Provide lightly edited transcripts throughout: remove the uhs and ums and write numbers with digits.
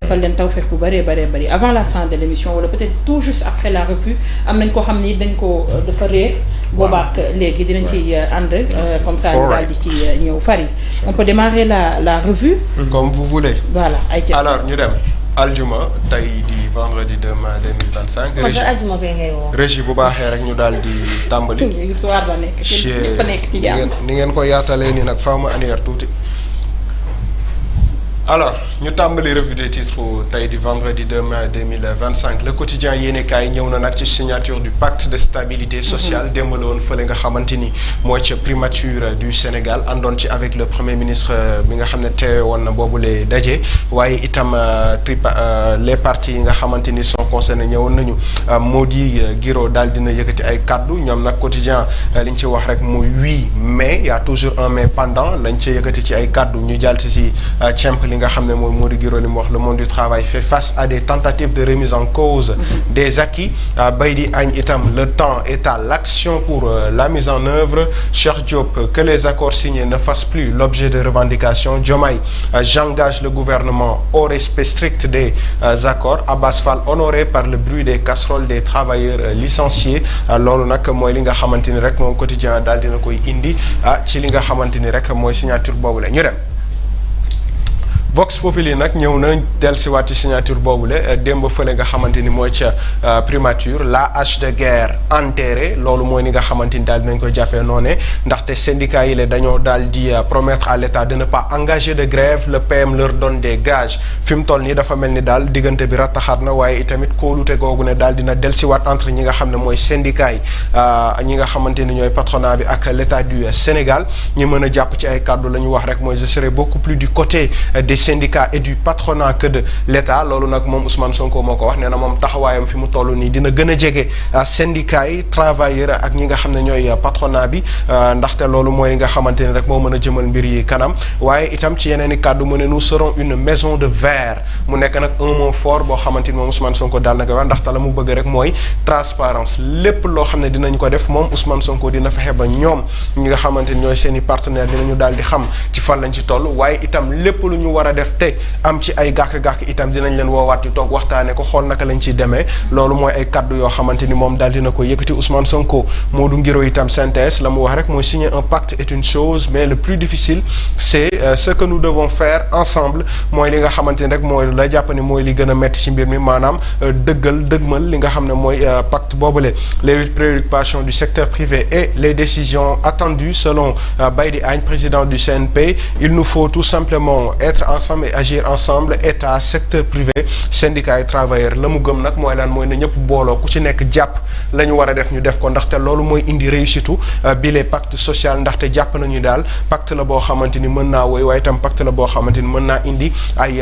defal leen tawfeex bu bëree avant la fin de l'émission wala peut-être tout juste après la revue am nañ koo xam ni dañ ko dafa réer boobaak léegi dinañ ci ànd comme ça ñu daal di ci ñëw Fary on peut démarrer la revue comme vous voulez. voilà alors ñu dem aljuma tey di vendredi 2 mai 2025 régie bu baaxee rek ñu daal di tàmbali soir la nekk ñëpp a nekk ci jàmm ni ngeen ko yaatalee nii nag faaw ma annuaire tuuti. alors ñu tàmbali revue des titres tey di vendredi 2 mai 2025 le quotidien yéenekaay ñëw na nag ci signature du pacte de stabilité sociale démb la woon fële nga xamante ni mooy ca primature du Sénégal àndoon ci avec le premier ministre bi nga xam ne teewe woon na boobule daje waaye itam les partis yi nga xamante ni sont concernés ñëwoon nañu Mody Guiro daal dina yëkkati ay kaddu ñoom nag quotidien li ñu ci wax rek muy 8 mai y a toujours un mai pendant lañ ci yëkkati ci ay kaddu ñu jàll ci cemp li nga xam ne mooy Mody Guiro li mu wax le monde du travail fait face à des tentatives de remise en cause des acquis Baydi Agne itam le temps est à l'action pour la mise en œuvre Cheikh Diop que les accords signés ne fassent plus l'objet de revendications Diomaye j'engage le gouvernement au respect strict des accords Abbas Fall honoré par le bruit des casseroles des travailleurs licenciés loolu nag mooy li nga xamante ni rek moom quotidien daal dina koy indi ci li nga xamante ni rek mooy signature boobu la ñu dem Vox Populi nag ñëw na dellusiwaat ci signature boobule démb fële nga xamante ni mooy ca primature la hache de guerre enterrée loolu mooy ni nga xamante ni daal dinañ koy jàppee noonee ndaxte syndicats yi la dañoo daal di promettre à l'État de ne pas engager de grève le PM leur donne des gages fi mu toll nii dafa mel ni daal diggante bi rattaxaat na waaye itamit kóolute googu ne daal dina dellusiwaat entre ñi nga xam ne mooy syndicats yi ñi nga xamante ni ñooy patronat bi ak l'État du Sénégal ñi mën a jàpp ci ay kàddu la ñu wax rek mooy je serai beaucoup plus du côté des syndicats et du patronat que de l'État loolu nag moom Ousmane Sonko moo ko wax nee na moom taxawaayam fi mu toll nii dina gën a jege syndicats yi travailleurs ak ñi nga xam ne ñooy patronat bi ndaxte loolu mooy li nga xamante ni rek moo mën a jëmal mbir yi kanam waaye itam ci yeneen i kàddu mu ne nous serons une maison de verre mu nekk nag un mot fort boo xamante ni moom Ousmane Sonko daal na koy wax ndaxte la mu bëgg rek mooy transparence lépp loo xam ne dinañ ko def moom Ousmane Sonko dina fexe ba ñoom ñi nga xamante ni ñooy seen i partenaires dinañu daal di xam ci fan lañ ci toll waaye itam lépp lu ñu war a def te am ci ay gàkk-gàkk itam dinañ leen woowaat di toog waxtaane ko xool naka lañ ciy demee loolu mooy ay kaddu yoo xamante ni moom daal dina ko yëkkati Ousmane Sonko Modou Guiro itam synthèse la mu wax rek mooy signer un pacte est une chose mais le plus difficile c'est ce que nous devons faire ensemble mooy li nga xamante ni rek mooy la jàpp ni mooy li gën a métti ci mbir mi maanaam dëgmal li nga xam ne mooy pacte boobule les 8 préoccupations du secteur privé et les décisions attendues selon Baydi Agne président du CNP il nous faut tout simplement être ensemble et agir ensemble état secteur privé syndicat et travailleurs la mu gëm nag mooy lan mooy ne ñëpp booloo ku ci nekk jàpp la ñu war a def ñu def ko ndaxte loolu mooy indi réussite bi les pacte social ndaxte jàpp nañu daal pacte la boo xamante ni mën naa woy waaye itam pacte la boo xamante ni mën naa indi ay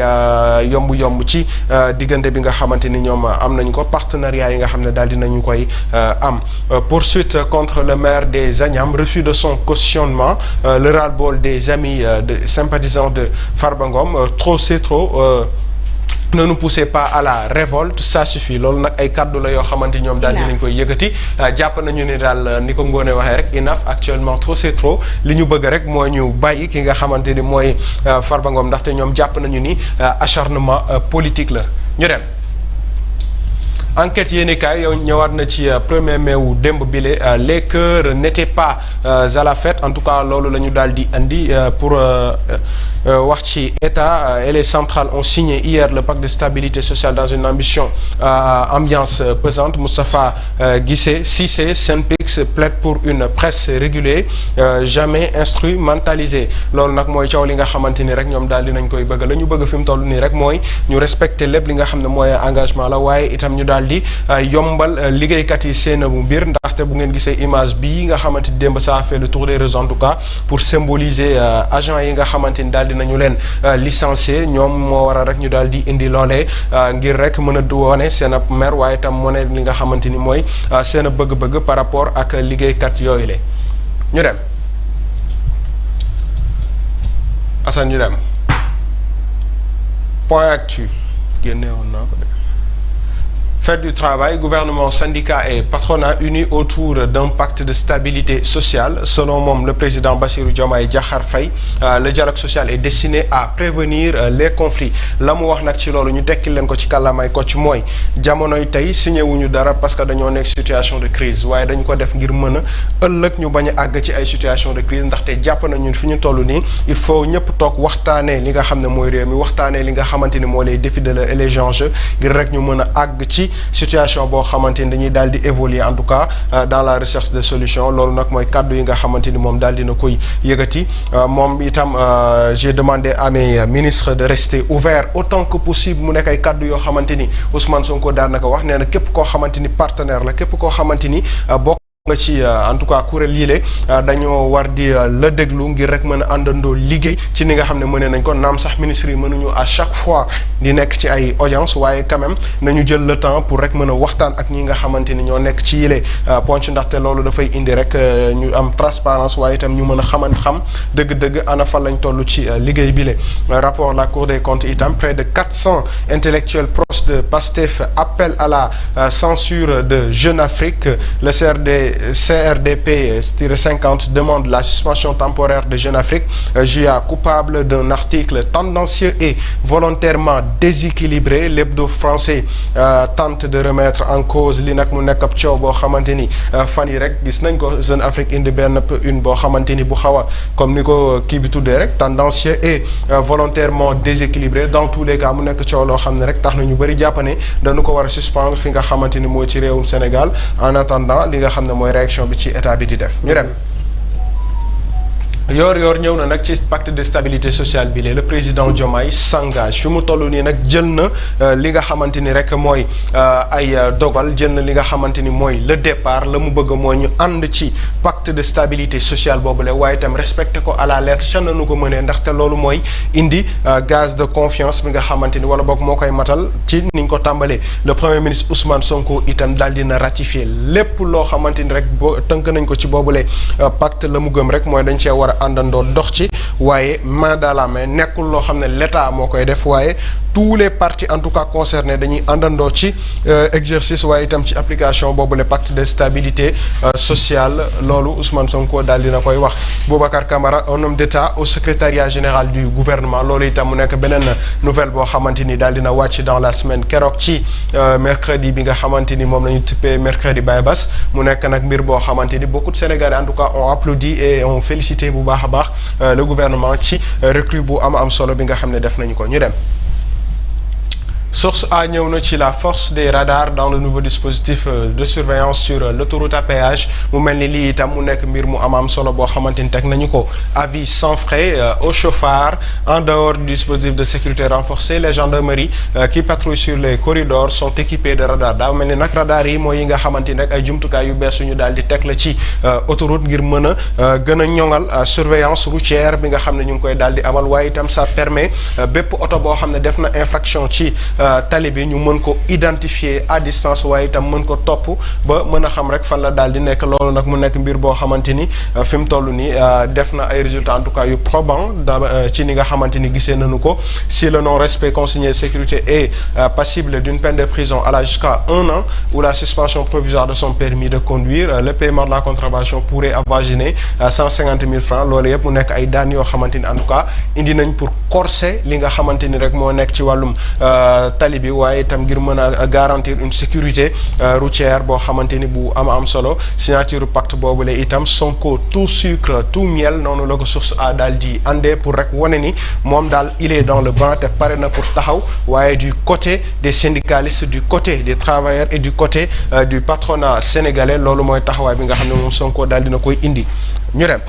yomb ci diggante bi nga xamante ni ñoom am nañu ko partenariat yi nga xam ne daal dinañu koy am poursuite contre le maire des Agnam refus de son cautionnement le ras-le-bol des amis de sympathisants de Farba Ngom trop c'est trop ne nous poussez pas à la révolte ça suffit loolu nag ay kaddu la yoo xamante ñoom daal dinañ koy yëkkati jàpp nañu ni daal ni ko Ngoné waxee rek enough actuellement trop c'est trop li ñu bëgg rek mooy ñu bàyyi ki nga xamante ni mooy Farba Ngom ndaxte ñoom jàpp nañu ni acharnement politique la ñu dem enquête yéenekaay yow ñëwaat na ci 1er mai wu démb bile les cœurs n'étaient pas à la fête en tout cas loolu la ñu daal di andi pour wax ci état et les centrales ont signé hier le pacte de stabilité sociale dans une ambiance pesante Moustapha Cissé SYNPICS plaide pour une presse régulée jamais instrumentalisée loolu nag mooy coow li nga xamante ni rek ñoom daal dinañ koy bëgg la ñu bëgg fi mu toll nii rek mooy ñu respecter lépp li nga xam ne mooy engagement la waaye itam ñu daal di yombal liggéeykat yi seen bu mbir ndaxte bu ngeen gisee image bii nga xamante ni démb ça a fait le tour des réseaux en tout cas pour symboliser agent yi nga xamante ni daal dinañu leen licencier ñoom moo war a rek ñu daal di indi loolee ngir rek mën a wone seen ab mer waaye itam moo ne li nga xamante ni mooy seen bëgg-bëgg par rapport ak liggéeykat yooyu la ñu dem Assane ñu dem point actu génne woon naa ko de Fête du travail, gouvernement, syndicats et patronat unis autour d'un pacte de stabilité sociale. Selon moom le président Bassirou Diomaye Diakhar Faye, le dialogue social est destiné à prévenir les conflits. La mu wax nag ci loolu ñu tekkil leen ko ci kàllaamay ko ci mooy jamonoy tey signé wuñu dara parce que dañoo nekk situation de crise waaye dañu ko def ngir mën a ëllëg ñu bañ a àgg ci ay situation de crise ndaxte jàpp nañu fi ñu toll nii il faut ñëpp toog waxtaanee li nga xam ne mooy réew mi waxtaanee li nga xamante ni moo les défis de les enjeux ngir rek ñu mën a àgg ci situation boo xamante ni dañuy daal di évoluer en tout cas dans la recherche de solution loolu nag mooy kaddu yi nga xamante ni moom daal dina koy yëkkati moom itam j'ai demandé à mes ministres de rester ouverts autant que possible mu nekk ay kaddu yoo xamante ni Ousmane Sonko daan na ko wax nee na képp koo xamante ni partenaire la képp koo xamante ni bokk nga ci en tout cas kuréel yile dañoo war di la déglu ngir rek mën a àndandoo liggéey ci ni nga xam ne mënee nañ ko naam sax ministres yi mënuñu à chaque fois di nekk ci ay audience waaye quand même nañu jël le temps pour rek mën a waxtaan ak ñi nga xamante ni ñoo nekk ci yile ponc ndaxte loolu dafay indi rek ñu am transparence waaye itam ñu mën a xam dëgg-dëgg ana fan lañ toll ci liggéey bile. Rapport la Cour des comptes itam près de 400 intellectuels proches de PASTEF appellent à la censure de Jeune Afrique. Le CRDP-50 demande la suspension temporaire de Jeune Afrique, JA coupable d'un article tendancieux et volontairement déséquilibré. L'hebdo français tente de remettre en cause li nag mu nekk ab coow boo xamante ni fan yi rek gis nañ ko Jeune Afrique indi benn une boo xamante ni bu xaw a comme ni ko kii bi tuddee rek tendancieux et volontairement déséquilibré. Dans tous les cas mu nekk coow loo xam ne rek tax na ñu bëri jàpp ne dañu ko war a suspendre fi nga xamante ni mooy ci réewum Sénégal en attendant li nga xam ne mooy réaction bi ci état bi di def ñu dem yoor ñëw na nag ci pacte de stabilité sociale bi le président Diomaye s'engage fi mu toll nii nag jël na li nga xamante ni rek mooy ay dogal jël na li nga xamante ni mooy le départ la mu bëgg mooy ñu ànd ci pacte de stabilité sociale boobule waaye itam respecté ko à la lettre ca nanu ko mënee ndaxte loolu mooy indi gaz de confiance bi nga xamante ni wala boog moo koy matal ci niñ ko tàmbalee le premier ministre Ousmane Sonko itam daal dina ratifier lépp loo xamante ni rek boo tënk nañ ko ci boobule pacte la mu gëm rek mooy dañ cee war a àndandoo dox ci waaye main dans la main nekkul loo xam ne l'État moo koy def waaye tous les partis en tout cas concernés dañuy àndandoo ci exercice waaye itam ci application boobu le pacte de stabilité sociale loolu Ousmane Sonko daal dina koy wax. Boubacar Camara un homme d'État au secrétariat général du gouvernement loolu itam mu nekk beneen nouvelle boo xamante ni daal dina wàcc dans la semaine keroog ci mercredi bi nga xamante ni moom la ñu tuppee mercredi Baye Bass mu nekk nag mbir boo xamante ni beaucoup de Sénégalais en tout cas ont applaudi et ont félicité bu baax a baax le gouvernement ci recrue bu am solo bi nga xam ne def nañu ko ñu dem. Source A ñëw na ci la force des radars dans le nouveau dispositif de surveillance sur l'autoroute à péage mu mel ni lii itam mu nekk mbir mu am solo boo xamante ni teg nañu ko avis sans frais aux chauffards en dehors du dispositif de sécurité renforcé les gendarmeries qui patrouillent sur les corridors sont équipés de radars daa mel ni nag radars yi mooy yi nga xamante ni rek ay jumtukaay yu bees ñu daal di teg la ci autoroute ngir mën a gën a ñoŋal surveillance routière bi nga xam ne ñu ngi koy daal di amal waaye itam ça permet bépp oto boo xam ne def na infraction ci tali bi ñu mën ko identifier à distance waaye itam mën ko topp ba mën a xam rek fan la daal di nekk loolu nag mu nekk mbir boo xamante ni fi mu toll nii def na ay résultats en tout cas yu probants ci ni nga xamante ni gisee nañu ko si le non respect consigné de sécurité est passible d'une peine de prison allant jusqu'à 1 an ou la suspension provisoire de son permis de conduire le paiement de la contravention pourrait avoisiner 150 000 francs loolu yëpp mu nekk ay daan yoo xamante ni en tout cas indi nañ pour corser li nga xamante ni rek moo nekk ci wàllum tali bi waaye itam ngir mën a garantir une sécurité routière boo xamante ni bu am solo signature pacte boobu la itam Sonko tout sucre tout miel noonu la ko source a daal di andee pour rek wane ni moom daal il est dans le banc te pare na pour taxaw waaye du côté des syndicalistes du côté des travailleurs et du côté du patronat sénégalais loolu mooy taxawaay bi nga xam ne moom Sonko daal dina koy indi ñu dem.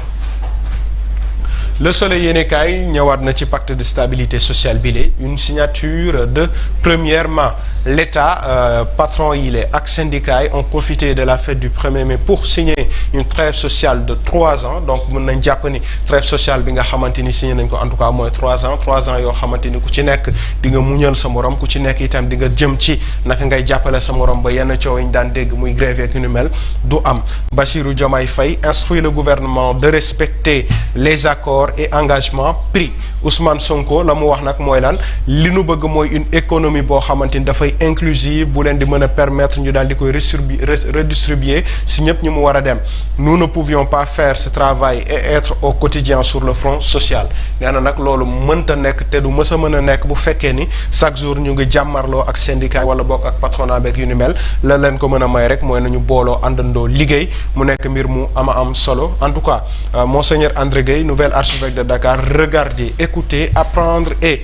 Le Soleil yéenekaay ñëwaat na ci pacte de stabilité sociale bi une signature de premièrement l'État patron yi la ak syndicats yi ont profité de la fête du 1er mai pour signer une trêve sociale de 3 ans donc mën nañ jàpp ni trêve sociale bi nga xamante ni signé nañ ko en tout cas mooy 3 ans yoo xamante ni ku ci nekk di nga muñal sa morom ku ci nekk itam di nga jëm ci naka ngay jàppale sa morom ba yenn coow yi ñu daan dégg muy grève ak yu mel du am. Bassirou Diomaye Faye instruit le gouvernement de respecter les accords accord et engagement pris Ousmane Sonko la mu wax nag mooy lan li nu bëgg mooy une économie boo xamante ni dafay inclusive bu leen di mën a permettre ñu daal di koy redistribuer si ñëpp ñu mu war a dem nous ne pouvions pas faire ce travail et être au quotidien sur le front social nee na nag loolu mënta nekk te du mës a mën a nekk bu fekkee ni chaque jour ñu ngi jàmmarloo ak syndicat wala bokk ak patronat beeg yu ni mel la leen ko mën a may rek mooy nañu booloo àndandoo liggéey mu nekk mbir mu am solo en tout cas monseigneur André Gueye nouvel archevêque de Dakar regardez écouter apprendre et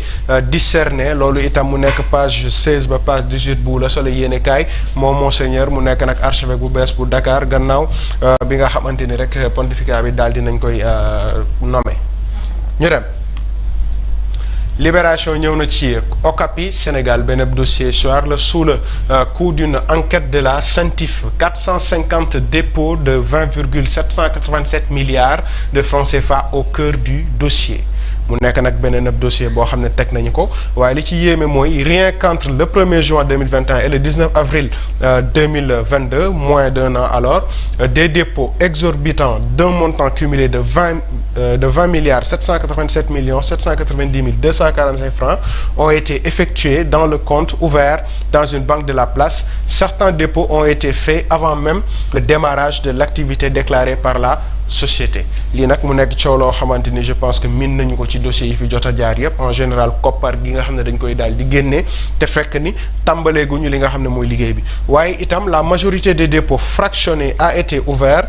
discerner loolu itam mu nekk page 16 ba page 18 bu la solo yéene kaay moom monseigneur mu nekk nag archevêque bu bees bu Dakar gannaaw bi nga xamante ni rek pontificat bi daal dinañ koy nommé ñu dem Libération ñëw na ci Okapi Sénégal benn dossier soir la sous le coup d'une enquête de la CENTIF 450 dépôts de 20,787 milliards de francs CFA au cœur du dossier mu nekk nag beneen dossier boo xam ne teg nañu ko waaye li ci yéeme mooy rien qu'entre le 1er juin 2021 et le 19 avril 2022 moins d'un an alors des dépôts exorbitants d'un montant cumulé de 20 milliards 787 millions 790 245 francs ont été effectués dans le compte ouvert dans une banque de la place. Certains dépôts ont été faits avant même le démarrage de l'activité déclarée par la société lii nag mu nekk coow loo xamante ni je pense que min nañu ko ci dossiers yi fi jot a jaar yëpp en général koppar gi nga xam ne dañ koy daal di génnee te fekk ni tàmbaleeguñu li nga xam ne mooy liggéey bi waaye itam la majorité des dépôts fractionnés a été ouvert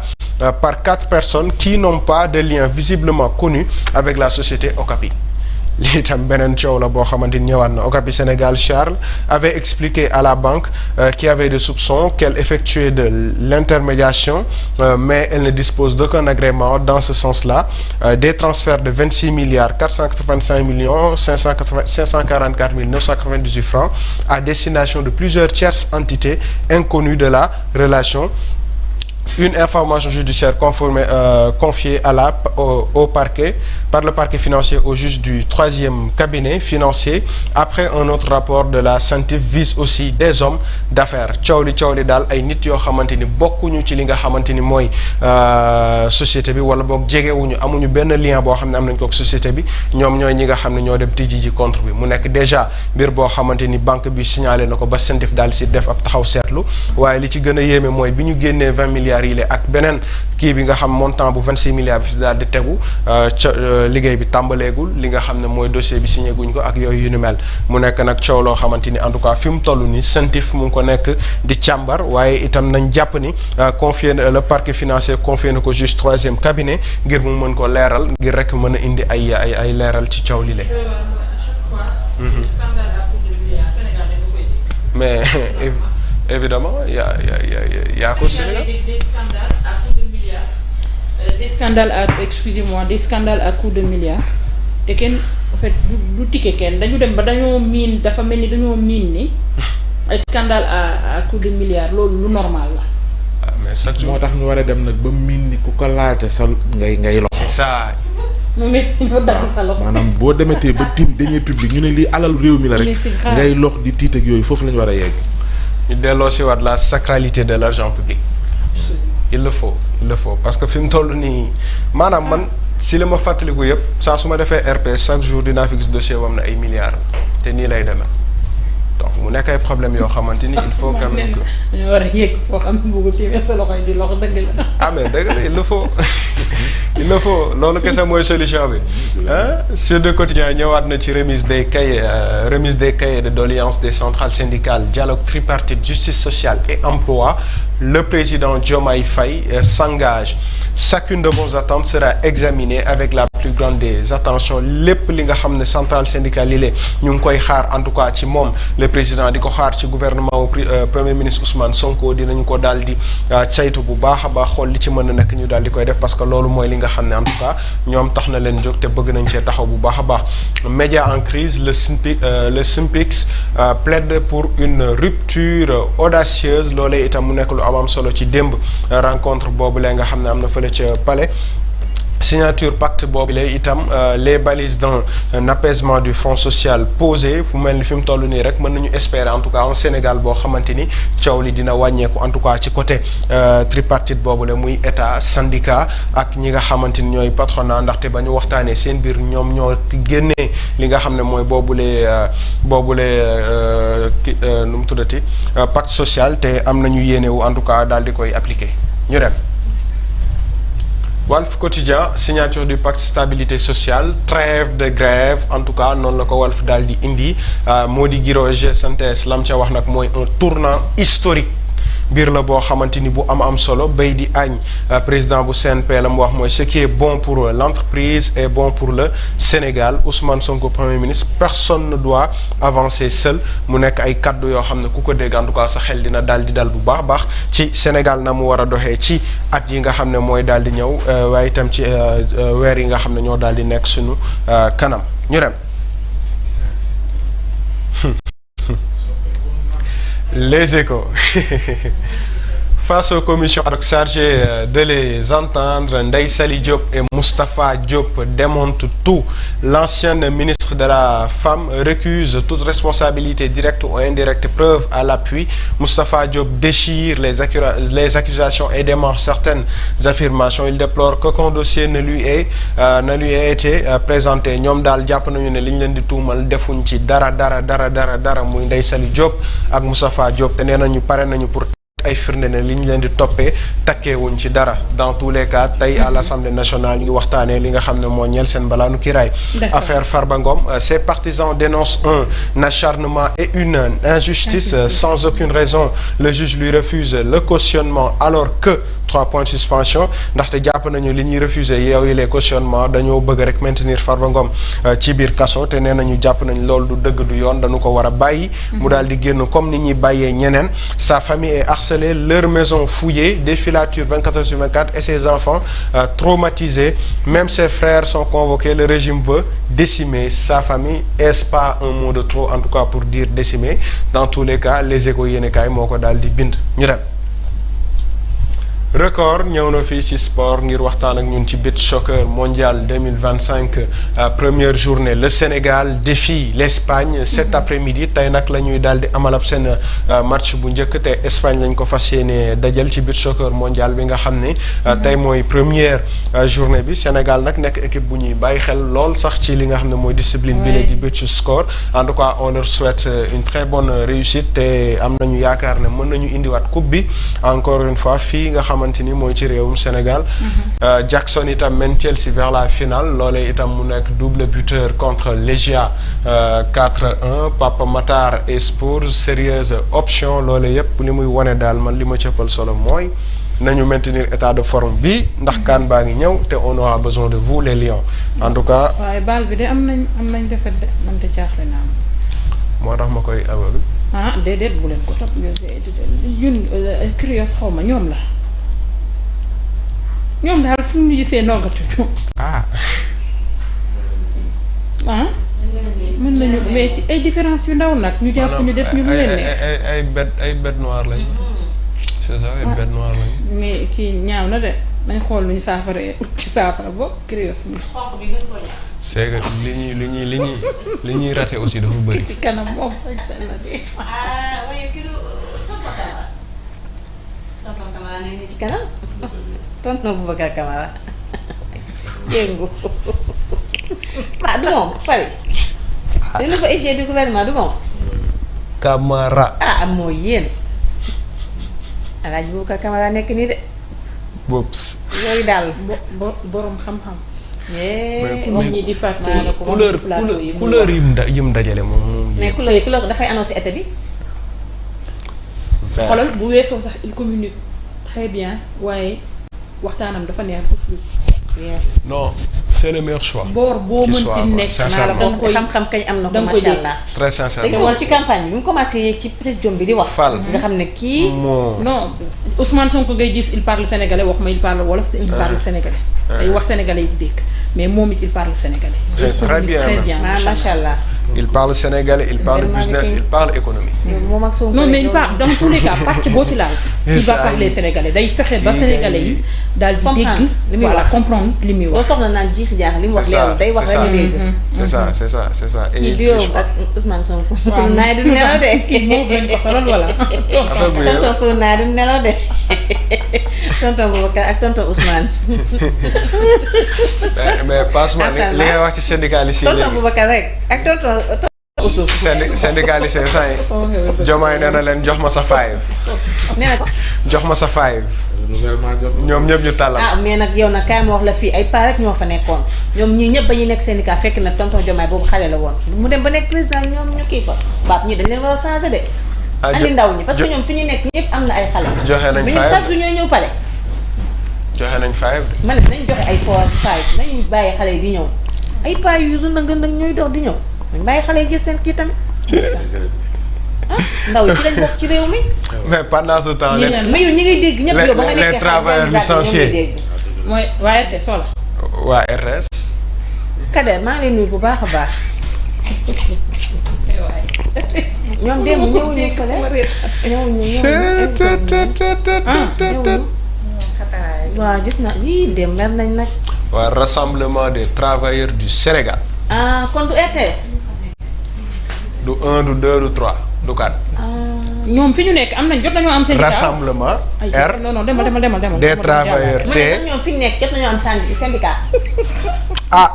par 4 personnes qui n'ont pas de lien visiblement connu avec la société Okapi. lii itam beneen coow la boo xamante ni ñëwaat na Okapi Sénégal Charles avait expliqué à la banque qui avait des soupçons qu'elle effectuait de l'intermédiation mais elle ne dispose d'aucun agrément dans ce sens-là des transferts de 26 milliards 485 millions 544 998 francs à destination de plusieurs tierces entités inconnues de la relation. Une information judiciaire confiée au parquet par le parquet financier au juge du 3e cabinet financier après un autre rapport de la CENTIF vise aussi des hommes d'affaires coow li daal ay nit yoo xamante ni bokkuñu ci li nga xamante ni mooy société bi wala boog jegewuñu amuñu benn lien boo xam ne am nañ ko ak société bi ñoom ñooy ñi nga xam ne ñoo dem tijji ji compte bi mu nekk déjà mbir boo xamante ni banque bi signalé na ko ba CENTIF daal si def ab taxaw seetlu waaye li ci gën a yéeme mooy bi ñu génnee 20 milliards ak beneen kii bi nga xam montant bu 26 milliards bi fi daal di tegu ca liggéey bi tàmbaleegul li nga xam ne mooy dossier bi signé guñ ko ak yooyu yu ni mel mu nekk nag coow loo xamante ni en tout cas fi mu toll ni CENTIF mu ngi ko nekk di càmbar waaye itam nañ jàpp ni confié le parquet financier confié na ko juge 3e cabinet ngir mu mën ko leeral ngir rek mën a indi ay leeral ci coow li le mais évidemment yaa ko Sénégal des scandales à coups de milliards des scandales à coups de milliards te kenn en fait du ticket kenn dañu dem ba dañoo miin dafa mel ni dañoo miin ni ay scandale à coups de milliards loolu lu normal la. mais chaque jour moo tax ñu war a dem nag ba miin ni ku ko laate sa ngay loxo. c'est ça. mu mel ni ñoo dagg sa loxo. maanaam boo demetee ba tiim dañuy public ñu ne lii alal réew mi la rek ngay lox di tiit ak yooyu foofu la ñu war a yegg. ñu delloo si waat la sacralité de l'argent public. il le faut parce que fi mu toll nii maanaam man si li ma fàttaliku yëpp saa su ma defee RP chaque jour dinaa fi gis dossier wam na ay milliards te nii lay demee donc mu nekk ay problème yoo xamante ni il faut quand même que dañoo war a yegg foo xam ne bëgg ci sa loxo yi di loxo dëgg la. ah mais dëgg la il le faut loolu kese mooy solution bi ah Sud Quotidien ñëwaat na ci remise des cahiers de doléances des centrales syndicales dialogue tripartite justice sociale et emploi. Le président Diomaye Faye s'engage. Chacune de vos attentes sera examinée avec la plus grande des attentions lépp li nga xam ne centrale syndicale yi ñu ngi koy xaar en tout cas ci moom le président di ko xaar ci gouvernement premier ministre Ousmane Sonko dinañu ko daal di caytu bu baax a baax xool li ci mën a nekk ñu daal di koy def parce que loolu mooy li nga xam ne en tout cas ñoom tax na leen jóg te bëgg nañ cee taxaw bu baax a baax. Média en crise le SYNPICS plaide pour une rupture audacieuse loolee itam mu nekk lu am solo ci démb rencontre boobu la nga xam ne am na fële ca Palais signature pacte boobu la itam les balises d'un apaisement du front social posé fu mel ni fi mu toll nii rek mën nañu espérer en tout cas en Sénégal boo xamante ni coow li dina wàññeeku en tout cas ci côté tripartite boobu la muy état syndicat ak ñi nga xamante ni ñooy patronat ndaxte ba ñu waxtaanee seen biir ñoom ñoo génnee li nga xam ne mooy boobule nu mu tuddati pacte social te am nañu yéene wu en tout cas daal di koy appliquer ñu dem. Walf Quotidien signature du pacte stabilité sociale trêve de grève en tout cas noonu la ko Walf daal di indi Mody Guiro GSNTS lam ca wax nag mooy un tournant historique biir la boo xamante ni bu am solo bay di añ président bu CNP la mu wax mooy ce qui est bon pour l'entreprise est bon pour le Sénégal Ousmane Sonko premier ministre personne ne doit avancer seul mu nekk ay kaddu yoo xam ne ku ko dégg en tout cas sa xel dina daal di dal bu baax ci Sénégal na mu war a doxee ci at yi nga xam ne mooy daal di ñëw waaye itam ci weer yi nga xam ne ñoo daal di nekk suñu kanam ñu dem. Les Échos. Face aux commissions chargées de les entendre, Ndeye Saly Diop et Moustapha Diop démontent tout. L'ancienne ministre de la Femme récuse toute responsabilité directe ou indirecte, preuve à l'appui. Moustapha Diop déchire les accusations et dément certaines affirmations. Il déplore qu'aucun dossier ne lui ait été présenté. ñoom daal jàpp nañu ne li ñu leen di tuumal defuñ ci dara muy Ndeye Saly Diop ak Moustapha Diop te nee nañu pare nañu pour ay firnde ne li ñu leen di toppee takkeewuñ ci dara dans tous les cas tey à l'Assemblée nationale ñu ngi waxtaanee li nga xam ne moo ñeel seen balaanu kiraay. Affaire Farba Ngom, ses partisans dénoncent un acharnement et une injustice sans aucune raison. Le juge lui refuse le cautionnement alors que 3 points de suspension ndaxte jàpp nañu li ñuy refuser yooyu les cautionnements dañoo bëgg rek maintenir Farba Ngom ci biir kaso te nee nañu jàpp nañ loolu du dëgg du yoon dañu ko war a bàyyi. mu daal di génn comme ni ñuy bàyyee ñeneen. Sa famille est harcelée, leur maison fouillée, des filatures 24/24 et ses enfants traumatisés. Même ses frères sont convoqués. Le régime veut décimer sa famille. Est-ce pas un mot de trop en tout cas pour dire décimer? Dans tous les cas les Échos yéenekaay moo ko daal di bind ñu dem. Record ñëw na fii ci sport ngir waxtaan ak ñun ci beach soccer mondial 2025 première journée le Sénégal défie l'Espagne cet après-midi tey nag la ñuy daal di amal ab seen match bu njëkk te Espagne lañ ko fas yéene dajal ci beach soccer mondial bi nga xam ne tey mooy première journée bi Sénégal nag nekk équipe bu ñuy bàyyi xel lool sax ci li nga xam ne mooy discipline bi la di beach soccer en tout cas on leur souhaite une très bonne réussite te am nañu yaakaar ne mën nañu indiwaat coupe bi encore une fois fii nga xam ni mooy ci réewum Sénégal. Jackson itam mène Chelsea vers la finale loolee itam mu nekk double buteur contre Legia 4-1 Papa Matar et Spurs sérieuse option loolee yëpp li muy wane daal man li ma cëppal solo mooy nañu maintenir état de forme bi ndax kaan baa ngi ñëw te on aura besoin de vous les Lions en tout cas. waaye baal bi de am nañ defet de man te jaaxle naa moo tax ma koy aveugle. déedéet bu leen ko topp ñun curieux xaw ma ñoom la. ñoom daal fu ñu gisee noggatuñu. mën nañu mais ci ay différence yu ndaw nag. ñu jàpp ñu def ñu mu leen ne. ay bête noire lañ. c'est ça ay bête noire lañ. mais kii ñaaw na de nañ xool lu ñu saafara ut ci saafara boobu curieux mi. c'est que li ñuy raté aussi dafa bëri. ci kanam moom sañ na de. waaye kii du ci kanam. tonton Boubacar Camara jéngu du moom Fary le nouveau EG du gouvernement du moom Camara mooy yéen Alaaji Boubacar Camara nekk nii de boops yooyu daal borom xam-xam wax ñi di fàtte couleur yim dajale moom mais couleur dafay annoncer été bi xoolal bu weesoo sax il communique très bien waaye waxtaanam dafa neex ba fluide. non c'est le meilleur choix. boor boo mënti nekk naa la danga koy xam-xam kañ am na ko macha allah. très sincèrement te woon ci campagne bi mu commencé yéeg ci président bi di wax. nga xam ne kii. non Ousmane Sonko ngay gis il parle sénégalais wax ma il parle wolof il parle sénégalais. day wax sénégalais yi di dégg mais moom it il parle sénégalais. très bien macha allah. il parle sénégalais, il parle business, il parle économie. non mais il parle dans tous les cas pàcc boo ci laal. il va parler sénégalais day fexe ba sénégalais yi daal di dégg. voilà comprendre li muy wax. boo soxla naan jiixi jaax li mu wax leerul day wax rek nga dégg. c'est ça. kii duo ak Ousmane Sonko. waaw naay du nelaw de. kii moo gën ko xelal wala. tonton Kourou naay du nelaw de tonton Boubacar ak tonton Ousmane. mais passement li ngay wax ci syndicaliste yi léegi. tonton Boubacar rek ak tonton Ousou. syndicaliste yi saa yi. Diomaye nee na leen jox ma sa 5. nee na ko. jox ma sa 5. ñoom ñëpp ñu tàllal. ah mais nag yow nag kaay ma wax la fii ay paa rek ñoo fa nekkoon ñoom ñii ñëpp ba ñuy nekk syndicat fekk na tonton Diomaye boobu xale la woon mu dem ba nekk président ñoom ñu kii fa baab ñi dañ leen war a changé de. andi ndaw ñi parce que ñoom fi ñu nekk ñëpp am na ay xale. joxe nañ 5 mais ñoom chaque jour ñooy ñëw pale. joxe nañ 5. ma ne nañ joxe ay 4 5 nañu bàyyi xale yi di ñëw ay paa yu rëndëng ñooy dox di ñëw nañ bàyyi xale yi gis seen kii tamit. ndaw yi ci lañ bokk ci réew mi. mais pendant ce temps. mais yow ñi ngay dégg ñëpp yow ba nga nekkee les travailleurs licenciés. mooy waa RTS wala. waa RTS. Kader maa ngi lay nuyu bu baax a baax. ñoom démb ñëwuñu fële ñëwuñu. waaw gis na yii dem mer nañ nag. waa rassemblement des travailleurs du Sénégal. ah kon du RTS. du 1 du 2 du 3 du 4. ñoom fi ñu nekk am nañ jot nañoo am syndicat. rassemblement. R non demal. des travailleurs T. ñoom fi ñu nekk jot nañoo am syndicat. ah.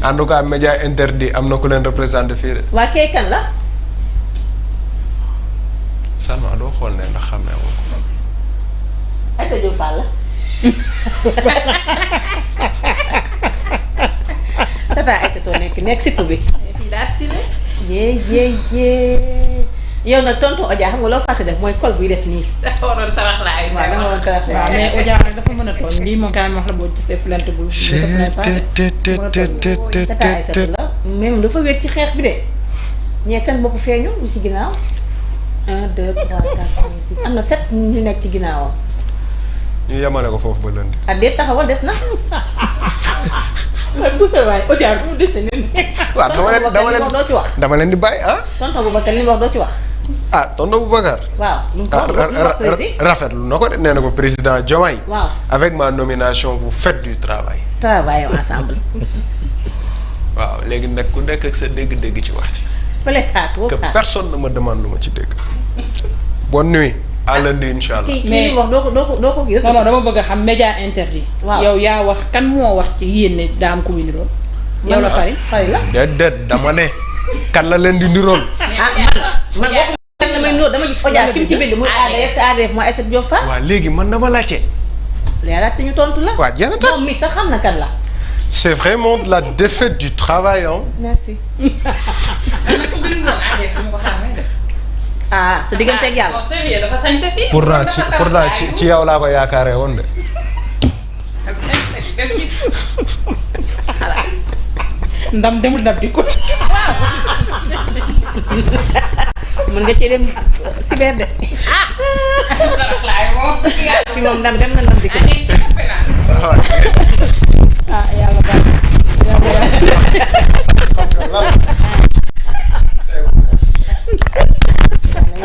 en tout cas média interdit am na ku leen représenté fii de. waa kay kan la. Salma doo xool ne ndax xam ne woo ko. Aïssa Diop Fall la. tata Aïssa Diop nekk sipp bi. fii daa stylé. yee yow nag tonton Odia xam nga loo fàtte def mooy col buy def nii. dafa waroon tarax la ay. waaw dama waroon tarax la waaw mais Odia nag dafa mën a tooñ lii moom kaay ma wax la boo gisee plainte bu tata Aïssa Diop la même dafa wéet ci xeex bi de ñee seen bopp feeñu ñu ci ginnaaw 1 2 3 4 5 6 am na 7 ñu nekk ci ginnaawam. ñu yemale ko foofu ba lundi. ah déet taxawal des na. waaye bu soo waay Odia bu mu des nañu nekk. waaw dama leen di bàyyi ah. tonton Boubacar li mu wax doo ci wax. ah tonton Boubacar. waaw lu mu wax rafetlu na ko de nee na ko président Diomaye. waaw avec ma nomination vous faites du travail. travaillons ensemble. waaw léegi nag ku nekk ak sa dégg-dégg ci wax ci. que personne ne me demande lu ma ci dégg. bonne nuit. à lundi incha allah. mais wax doo ko gis. non dama bëgg a xam média interdit. waaw yow yaa wax kan moo wax ci yéen ne daa am ku muy niroon. yow la Fary la. déedéet dama ne. kan la leen di niroon. man man damay niroon dama gis Odia ki mu ci bind muy ADF mooy Aïssa Diop Fall. waaw léegi man dama laajte. léegi te ñu tontu la. waaw jeex na tam moom mi sax xam na kan la. c'est vraiment la défaite du travail hein. merci. ah sa digganteeg yàlla. pourtant ci yow laa ko yaakaaree woon de. ndam demul ndam di ko. mën nga cee dem cyber de. fi moom ndam dem na ndam di ko. ah yàlla baax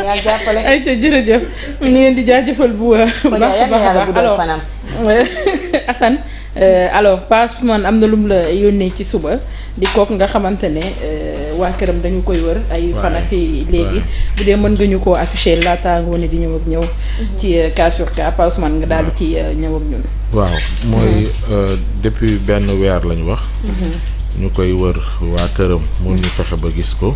yaa jàppale. ay ca jërëjëf ñu ngi leen di jaajëfal bu baax a baax alors Assane alors Pape man am na lum la yónnee ci suba di kook nga xamante ne waa këram dañu koy wër ay fan ak léegi bu dee mën nga ñu koo affiché laata nga wane di ñëw ak ñëw ci cas sur cas Pape Ousmane nga daal di ci ñëw ak ñun. waaw mooy depuis benn weer lañu wax. ñu koy wër waa këram mun ñu fexe ba gis ko.